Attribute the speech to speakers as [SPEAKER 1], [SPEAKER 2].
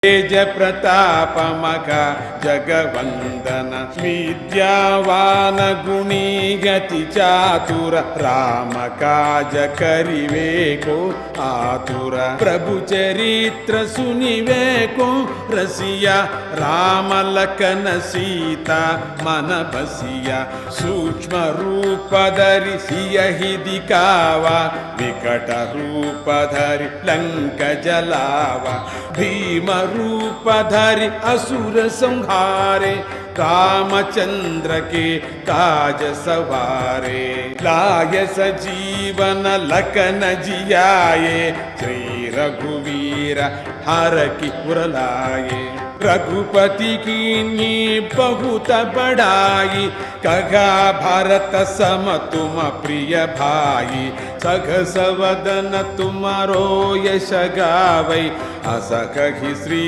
[SPEAKER 1] तेज प्रतापमघ जगवंदन विद्यावान गुणी गति चातुर राम काज करिवेको आतुर प्रभु चरित्र सुनिवेको रसिया राम लखन सीता मन बसिया सूक्ष्म रूप धरि सियहि दिखावा विकट रूप धरि लंक जलावा भीम रूप धरि असुर संहारे रामचंद्र के काज सवारे लाय सजीवन लखन जियाए श्री रघुवीर हर की पुरलाए रघुपति की बहुत बड़ाई कहा भारत सम तुम प्रिय भाई सघस वदन तुम्हारो यश गावै अस कहि श्री